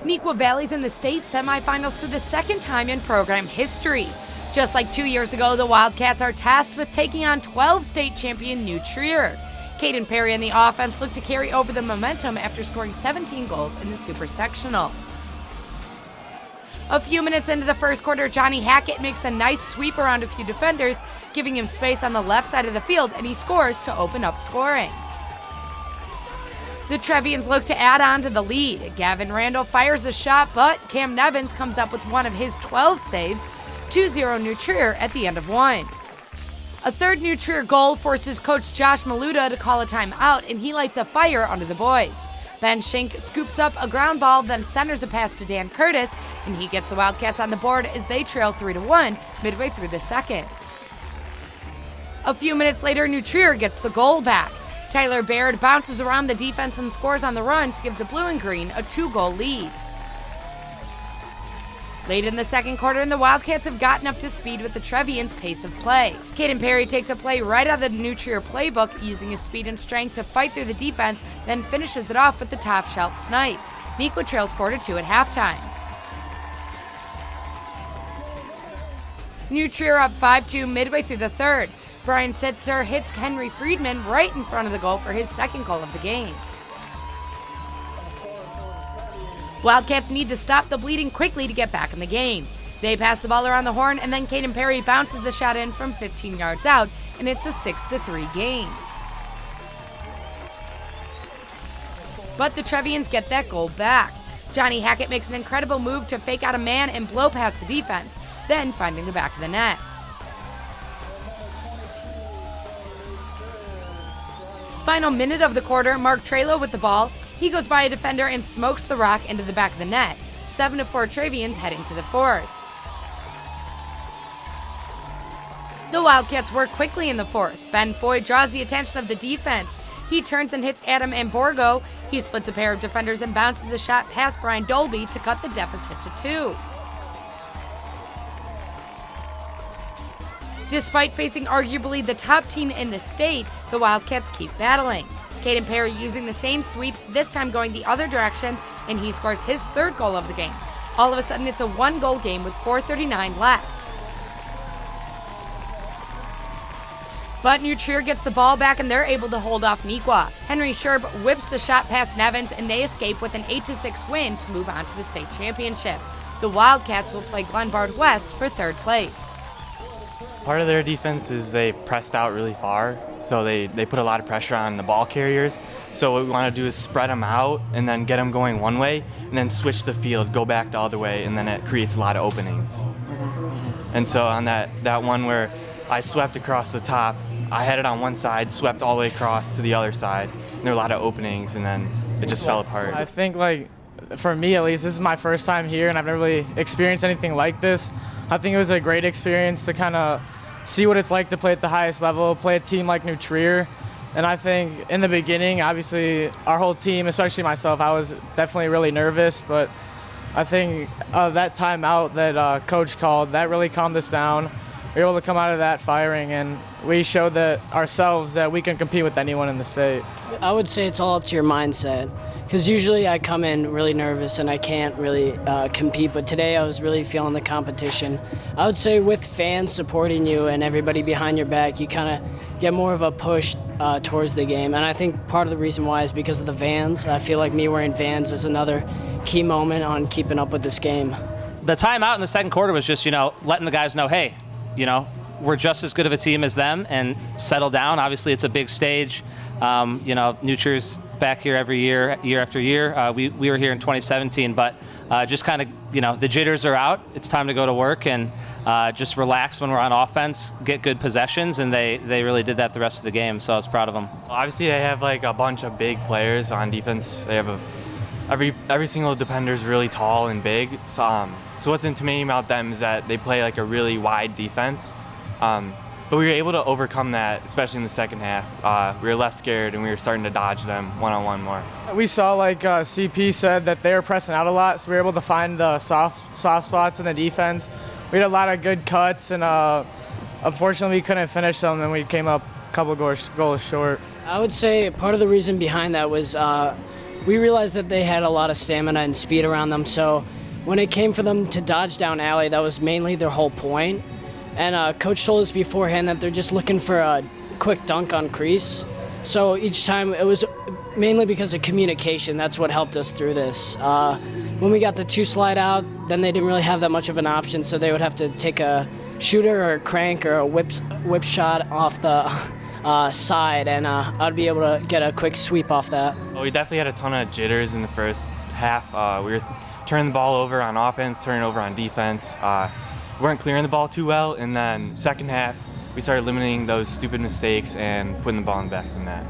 Neuqua Valley's in the state semifinals for the second time in program history. Just like 2 years ago, the Wildcats are tasked with taking on 12 state champion New Trier. Caiden Perry and the offense look to carry over the momentum after scoring 17 goals in the Super Sectional. A few minutes into the first quarter, Johnny Hackett makes a nice sweep around a few defenders, giving him space on the left side of the field, and he scores to open up scoring. The Trevians look to add on to the lead. Gavin Randall fires a shot, but Cam Nevins comes up with one of his 12 saves, 2-0 New Trier at the end of one. A third New Trier goal forces coach Josh Maluda to call a timeout, and he lights a fire under the boys. Ben Schenk scoops up a ground ball, then centers a pass to Dan Curtis, and he gets the Wildcats on the board as they trail 3-1 midway through the second. A few minutes later, New Trier gets the goal back. Tyler Baird bounces around the defense and scores on the run to give the Blue and Green a 2-goal lead. Late in the second quarter, the Wildcats have gotten up to speed with the Trevians' pace of play. Caiden Perry takes a play right out of the New Trier playbook, using his speed and strength to fight through the defense, then finishes it off with the top-shelf snipe. Neuqua trails 4-2 at halftime. New Trier up 5-2 midway through the third. Brian Sitzer hits Henry Friedman right in front of the goal for his second goal of the game. Wildcats need to stop the bleeding quickly to get back in the game. They pass the ball around the horn, and then Caiden Perry bounces the shot in from 15 yards out, and it's a 6-3 game. But the Trevians get that goal back. Johnny Hackett makes an incredible move to fake out a man and blow past the defense, then finding the back of the net. Final minute of the quarter, Mark Trelo with the ball. He goes by a defender and smokes the rock into the back of the net. 7-4 Trevians heading to the fourth. The Wildcats work quickly in the fourth. Ben Foy draws the attention of the defense. He turns and hits Adam Amborgo. He splits a pair of defenders and bounces the shot past Brian Dolby to cut the deficit to 2. Despite facing arguably the top team in the state, the Wildcats keep battling. Caiden Perry using the same sweep, this time going the other direction, and he scores his third goal of the game. All of a sudden, it's a 1-goal game with 4:39 left. But New Trier gets the ball back, and they're able to hold off Neuqua. Henry Sherb whips the shot past Nevins, and they escape with an 8-6 win to move on to the state championship. The Wildcats will play Glenbard West for third place. Part of their defense is they pressed out really far, so they put a lot of pressure on the ball carriers. So what we want to do is spread them out and then get them going one way, and then switch the field, go back the other way, and then it creates a lot of openings. And so on that one where I swept across the top, I had it on one side, swept all the way across to the other side, and there were a lot of openings, and then it just fell apart. I think, for me at least, this is my first time here, and I've never really experienced anything like this. I think it was a great experience to kind of see what it's like to play at the highest level, play a team like New Trier. And I think in the beginning, obviously, our whole team, especially myself, I was definitely really nervous. But I think that timeout that Coach called, that really calmed us down. We were able to come out of that firing, and we showed ourselves that we can compete with anyone in the state. I would say it's all up to your mindset. Because usually I come in really nervous and I can't really compete, but today I was really feeling the competition. I would say with fans supporting you and everybody behind your back, you kind of get more of a push towards the game. And I think part of the reason why is because of the Vans. I feel like me wearing Vans is another key moment on keeping up with this game. The timeout in the second quarter was just, letting the guys know, hey, we're just as good of a team as them, and settle down. Obviously, it's a big stage. New Trier's back here every year, year after year. We were here in 2017, but just kind of, the jitters are out. It's time to go to work and just relax when we're on offense, get good possessions, and they really did that the rest of the game, so I was proud of them. Obviously, they have a bunch of big players on defense. They have every single defender is really tall and big. So what's intimidating about them is that they play a really wide defense. But we were able to overcome that, especially in the second half. We were less scared, and we were starting to dodge them one-on-one more. We saw, CP said, that they were pressing out a lot, so we were able to find the soft spots in the defense. We had a lot of good cuts, and unfortunately we couldn't finish them, and we came up a couple goals short. I would say part of the reason behind that was we realized that they had a lot of stamina and speed around them. So when it came for them to dodge down alley, that was mainly their whole point. And Coach told us beforehand that they're just looking for a quick dunk on crease. So each time it was mainly because of communication. That's what helped us through this. When we got the 2 slide out, then they didn't really have that much of an option, so they would have to take a shooter or a crank or a whip shot off the side, and I'd be able to get a quick sweep off that. Well, we definitely had a ton of jitters in the first half. We were turning the ball over on offense, turning it over on defense. We weren't clearing the ball too well, and then second half, we started limiting those stupid mistakes and putting the ball in the back of the net.